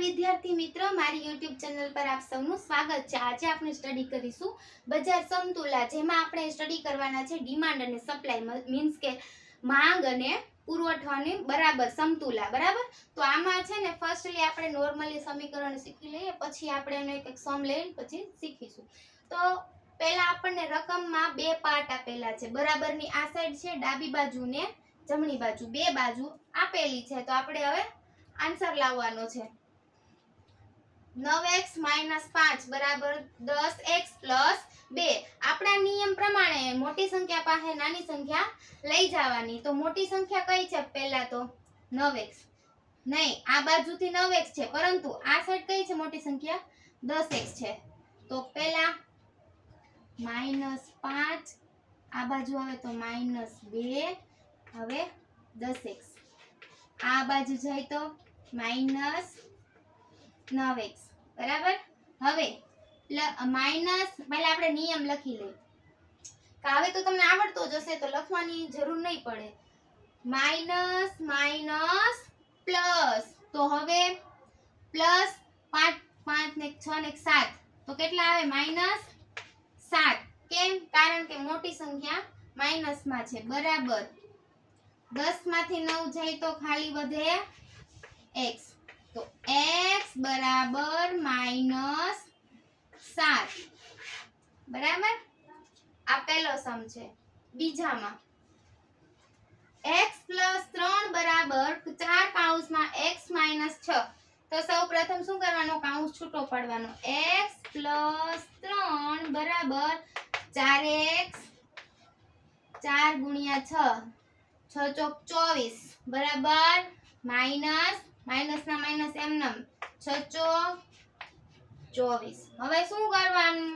વિદ્યાર્થી મિત્રો, મારી YouTube ચેનલ પર આપ સૌનું સ્વાગત છે। આજે આપણે સ્ટડી કરીશું બજાર સમતુલા, જેમાં આપણે સ્ટડી કરવાના છે ડિમાન્ડ અને સપ્લાય, મીન્સ કે માંગ અને પુરવઠાની બરાબર સમતુલા, બરાબર। તો આમાં છે ને ફર્સ્ટલી આપણે નોર્મલી સમીકરણ શીખી લઈએ, પછી આપણે એનો એક સમ લઈને પછી શીખીશું। તો પહેલા આપણને રકમમાં બે પાર્ટ આપેલા છે, બરાબરની આ સાઈડ છે ડાબી બાજુ ને જમણી બાજુ, બે બાજુ આપેલી છે। તો આપણે હવે આન્સર લાવવાનો છે। 9x - 5 બરાબર 10x + 2। આપણા નિયમ પ્રમાણે મોટી સંખ્યા પાસે નાની સંખ્યા લઈ જવાની। તો મોટી સંખ્યા કઈ છે? પહેલા તો 9x, નહીં આ બાજુથી 9x છે, પરંતુ આ સાઈડ કઈ છે મોટી સંખ્યા? 10x છે। તો પહેલા -5, આ બાજુ આવે તો -2, હવે 10x, આ બાજુ જાય તો -9x, બરાબર। હવે માઈનસ, પહેલા આપણે નિયમ લખી લઈએ, હવે તો તમને આવડતો જ હશે તો લખવાની જરૂર નહીં પડે। માઈનસ માઈનસ પ્લસ, તો હવે પ્લસ 5, 5 ને 6 ને 7, તો કેટલા આવે? -7। કેમ? કારણ કે મોટી સંખ્યા માઈનસમાં છે, બરાબર। 10 માંથી 9 જાય તો ખાલી વધે x, તો x બરાબર -7, બરાબર। આ પહેલો સમ છે। બીજામાં x + 3 બરાબર 4 કૌંસમાં x - 6। તો સૌપ્રથમ શું કરવાનું? કૌંસ છૂટો પાડવાનો। x + 3 બરાબર 4x, 4 × 6, 6 ચોક 24, બરાબર માઈનસ માઈનસના માઈનસ એમનેમ 6 ચોક 24। હવે શું કરવાનું?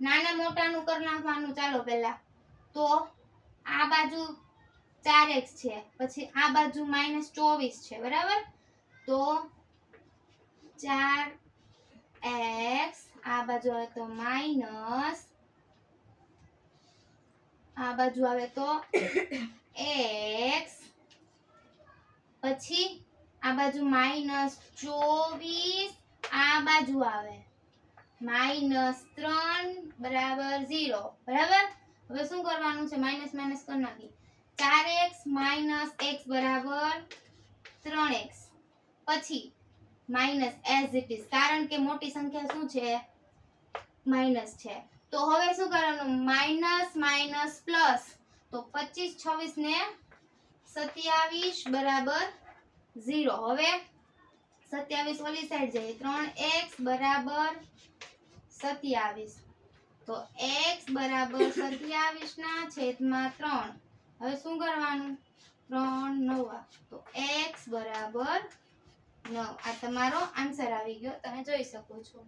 નાના મોટાનું કરી નાખવાનું। ચાલો પહેલા તો આ બાજુ 4x છે, પછી આ બાજુ -24 છે, બરાબર। તો 4x, આ બાજુ આવે તો માઈનસ, આ બાજુ આવે તો x, પછી આ બાજુ -24, આ બાજુ આવે -3 બરાબર 0, બરાબર। હવે શું કરવાનું છે? માઈનસ માઈનસ કરી નાખી। 4x - x બરાબર 3x, પછી માઈનસ એઝ ઇટ ઇઝ, કારણ કે મોટી સંખ્યા શું છે? માઈનસ છે। તો હવે શું કરવાનું? માઈનસ માઈનસ પ્લસ, તો 25, 26 ને 27 બરાબર 0। હવે 27 ઓલી સાઈડ જાય, 3x બરાબર 27, તો x બરાબર 27/3। હવે શું કરવાનું? 3 9, તો x બરાબર 9। આ તમારો આન્સર આવી ગયો, તમે જોઈ શકો છો।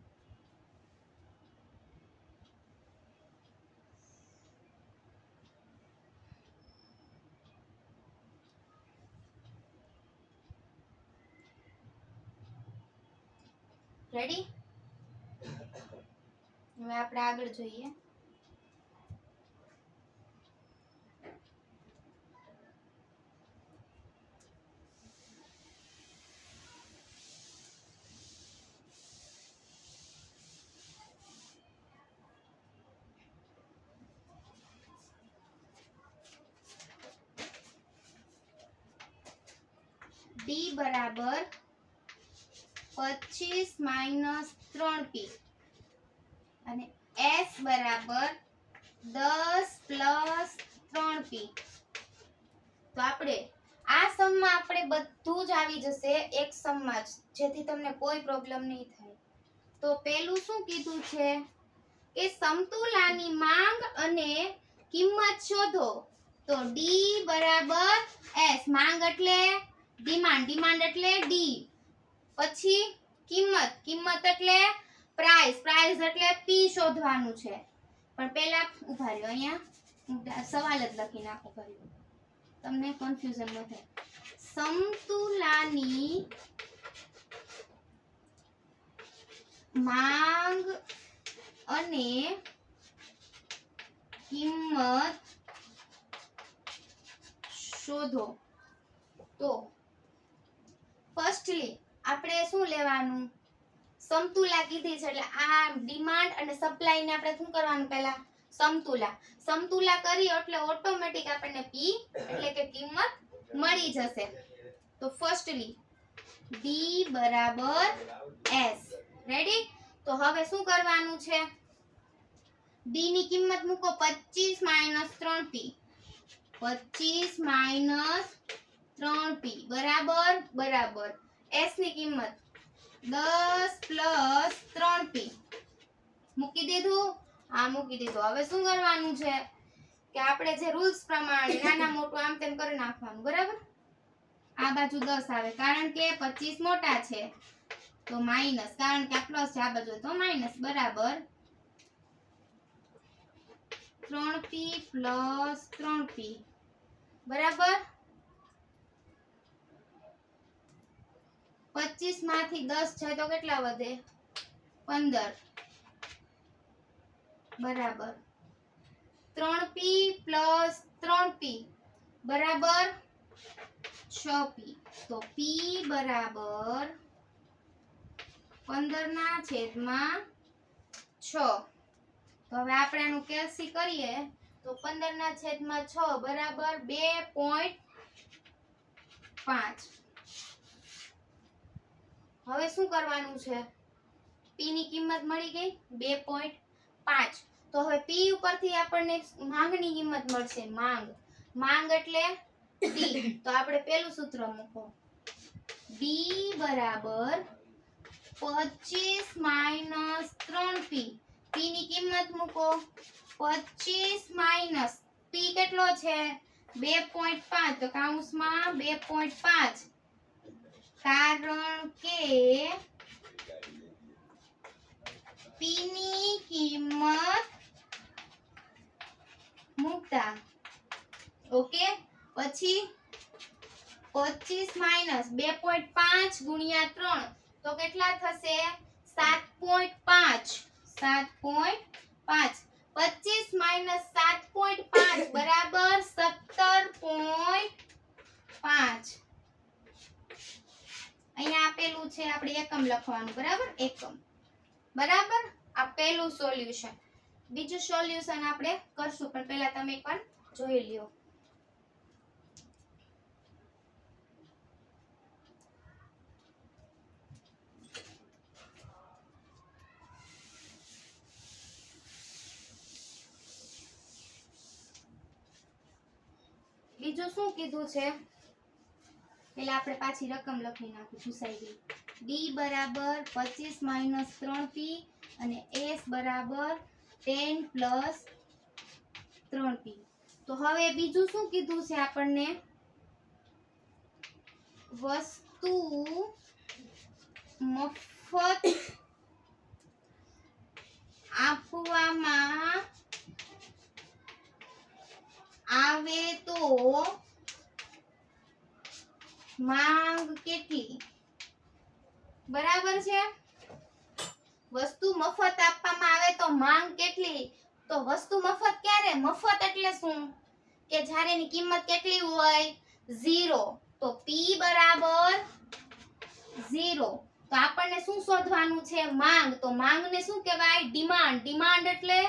રેડી? હવે આપણે આગળ જોઈએ। d બરાબર 25 - 3p અને s બરાબર 10 + 3p। તો આપણે આ સમમાં આપણે બધું જ આવી જશે એક સમમાં જ, જેથી તમને કોઈ પ્રોબ્લેમ નહીં થાય। તો પેલું શું કીધું છે કે સમતુલાની માંગ અને કિંમત શોધો। તો d બરાબર s, માંગ એટલે ડિમાન્ડ, ડિમાન્ડ એટલે d, પછી કિંમત, કિંમત એટલે પ્રાઇસ, પ્રાઇસ એટલે p શોધવાનું છે। પણ પહેલા ઉભા રહ્યો, અહીંયા સવાલ જ લખી નાખો, ફરી તમને કન્ફ્યુઝન ન થાય। સમતુલાની માંગ અને કિંમત શોધો। તો ફર્સ્ટલી આપણે શું લેવાનું, સમતુલા કીધી છે એટલે આ ડિમાન્ડ અને સપ્લાય ને આપણે શું કરવાનું, પહેલા સમતુલા કરી એટલે ઓટોમેટિક આપણને P એટલે કે કિંમત મળી જશે. તો ફર્સ્ટલી D બરાબર S. રેડી? તો હવે શું કરવાનું છે, D ની કિંમત મૂકો 25 - 3P. 25 - 3P બરાબર S ની કિંમત 10 + 3P. મૂકી દીધું? હા મૂકી દીધું. હવે શું કરવાનું છે કે આપણે જે રૂલ્સ પ્રમાણે નાના મોટું આમ તેમ કરી નાખવાનું. બરાબર? આ બાજુ 10 આવે કારણ કે 25 મોટા છે તો માઈનસ, કારણ કે આ પ્લસ છે આ બાજુ તો માઈનસ, બરાબર 3P + 3P બરાબર. 25 માંથી 10 છે તો કેટલા વધે, 15 બરાબર. 3P + 3P બરાબર 6P. તો P બરાબર 15/6. તો હવે આપણે આનું કેલ્સી કરીએ તો 15/6 બરાબર 2.5. હવે શું કરવાનું છે, P ની કિંમત મળી ગઈ 2.5. તો હવે P ઉપરથી આપણને માંગની કિંમત મળશે. માંગ એટલે D. તો આપણે પેલું સૂત્ર મૂકો, D બરાબર 25 - 3P. P ની કિંમત મૂકો 25 - P કેટલો છે 2.5. તો કૌંસમાં 2.5 કારણ કે P ની કિંમત મૂકતા. ઓકે, પછી 25 - 2.5 ગુણ્યા 3 તો કેટલા થશે 7.5. 7.5. 25 - 7.5 બરાબર 17.5. અહીંયા આપેલું છે, આપણે એકમ લખવાનું. બરાબર, એકમ. બરાબર, આ પહેલું સોલ્યુશન. બીજું સોલ્યુશન આપણે કરશું પણ પહેલા તમે એકવાર જોઈ લ્યો. બીજું શું કીધું છે, એટલે આપણે પાછી રકમ લખી નાખી, ભૂસાઈ ગઈ. D બરાબર 25 - 3P અને S બરાબર 10 + 3P. તો હવે બીજું શું કીધું છે આપણને, વસ્તુ મફત આપવામાં આવે તો માંગ કેટલી. બરાબર છે, વસ્તુ મફત આપવામાં આવે તો માંગ કેટલી. તો વસ્તુ મફત ક્યારે, મફત એટલે શું કે જ્યારે એની કિંમત કેટલી હોય 0. તો P બરાબર 0. તો આપણને શું શોધવાનું છે, માંગ. તો માંગને શું કહેવાય, ડિમાન્ડ. ડિમાન્ડ એટલે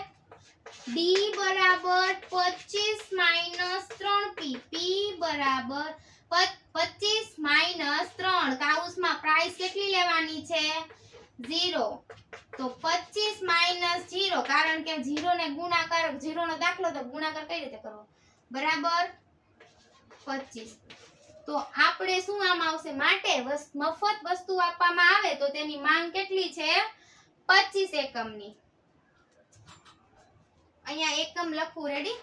D બરાબર 25 - 3P. P બરાબર 25 - 3 કૌંસમાં પ્રાઇસ કેટલી લેવાની છે 0. તો 25 - 0 કારણ કે 0 ને ગુણાકાર, 0 નો દાખલો તો ગુણાકાર કઈ રીતે કરવો, બરાબર 25. તો આપણે શું આમ આવશે, માટે મફત વસ્તુ આપવામાં આવે તો તેની માંગ કેટલી છે 25 એકમની. અહીંયા એકમ લખવું. રેડી?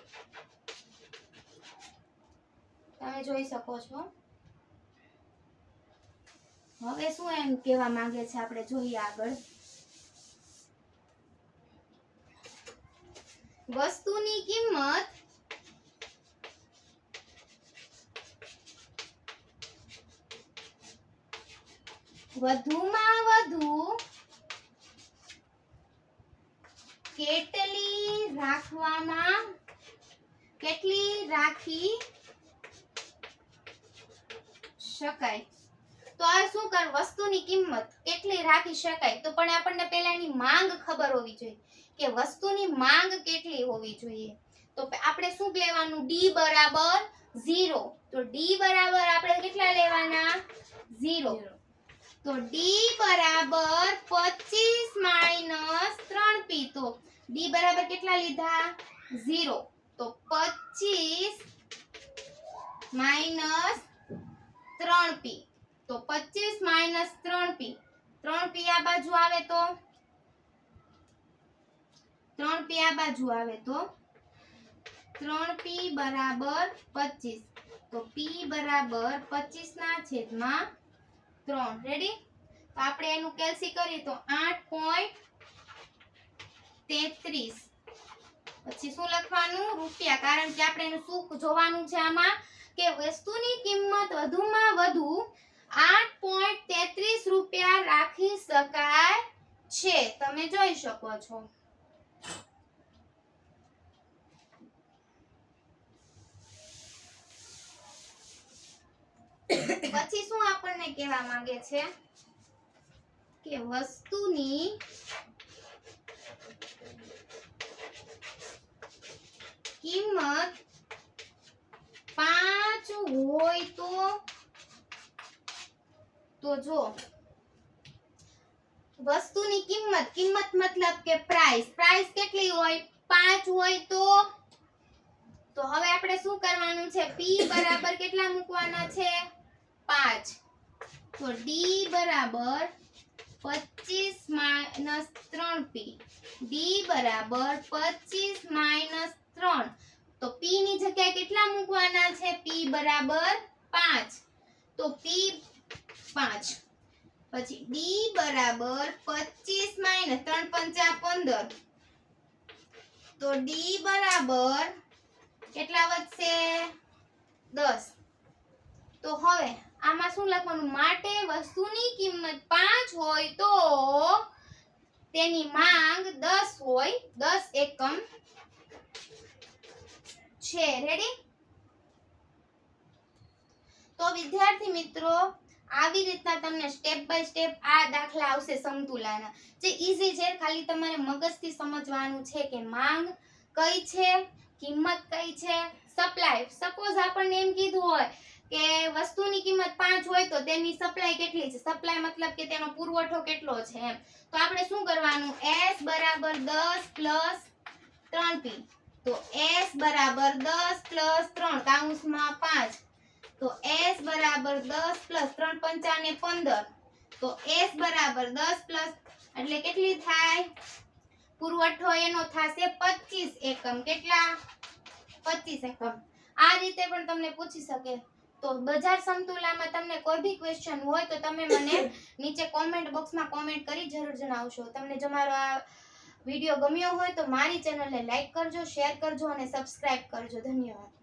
તમે જોઈ શકો છો. હવે શું એમ કહેવા માંગે છે આપણે જોઈએ આગળ. વસ્તુની કિંમત વધુમાં વધુ કેટલી રાખી શકાય. તો આ શું કર વસ્તુની કિંમત કેટલી રાખી શકાય તો પણ આપણને પહેલા એની માંગ ખબર હોવી જોઈએ કે વસ્તુની માંગ કેટલી હોવી જોઈએ તો આપણે શું લેવાનું d બરાબર 0 તો d બરાબર આપણે કેટલા લેવાના 0 તો d બરાબર 25 માઈનસ 3p તો d બરાબર કેટલા લીધા 0 તો 25 માઈનસ 3p તો 25 માઈનસ 3p 3p આ બાજુ આવે તો 3p આ બાજુ આવે તો 3p બરાબર 25 તો p બરાબર 25 ના છેદમાં 3 રેડી તો આપણે એનું કેલ્સી કરીએ તો 8.33 પછી શું લખવાનું રૂપિયા કારણ કે આપણે એનું શું જોવાનું છે આમાં કે વસ્તુની કિંમત વધુમાં વધુ 8.33 રૂપિયા રાખી શકાય છે તમે જોઈ શકો છો પછી શું આપણને કહેવા માંગે છે કે વસ્તુની કિંમત 5 હોય તો જો વસ્તુની કિંમત મતલબ કે પ્રાઇસ કેટલી હોય 5 હોય તો હવે આપણે શું કરવાનું છે p બરાબર કેટલા મૂકવાના છે 5 તો d બરાબર 25 માઈનસ 3p d બરાબર 25 માઈનસ 3 તો p ની જગ્યાએ કેટલા મૂકવાના છે p બરાબર 5 તો p 5 પછી d બરાબર 25 માઈનસ 3 પંચા 15 તો d બરાબર કેટલા વધશે 10 તો હવે આમાં શું લખવાનું માટે વસ્તુની કિંમત 5 હોય તો તેની માંગ 10 હોય 10 એકમ છે રેડી તો વિદ્યાર્થી મિત્રો આવી રીતના તમને સ્ટેપ બાય સ્ટેપ આ દાખલા આવશે સમતુલાના જે ઈઝી છે ખાલી તમારે મગજથી સમજવાનું છે કે માંગ કઈ છે કિંમત કઈ છે સપ્લાય સપોઝ આપણને એમ કીધું હોય કે વસ્તુની કિંમત 5 હોય તો તેની સપ્લાય કેટલી છે સપ્લાય મતલબ કે તેનો પુરવઠો કેટલો છે એમ તો આપણે શું કરવાનું s બરાબર 10 3p તો s બરાબર 10 3 કૌંસમાં 5 તો s બરાબર 10 3 પંચા ને 15 તો s બરાબર 10 એટલે કેટલી થાય પુરવઠો એનો થશે 25 એકમ કેટલા 25 એકમ આ રીતે પણ તમને પૂછી શકે તો બજાર સમતુલામાં તમને કોઈ ભી ક્વેશ્ચન હોય તો તમે મને નીચે કોમેન્ટ બોક્સમાં કોમેન્ટ કરી જરૂર જણાવશો તમને જો મારો આ વિડિયો ગમ્યો હોય તો મારી ચેનલને લાઈક કરજો શેર કરજો અને સબસ્ક્રાઇબ કરજો ધન્યવાદ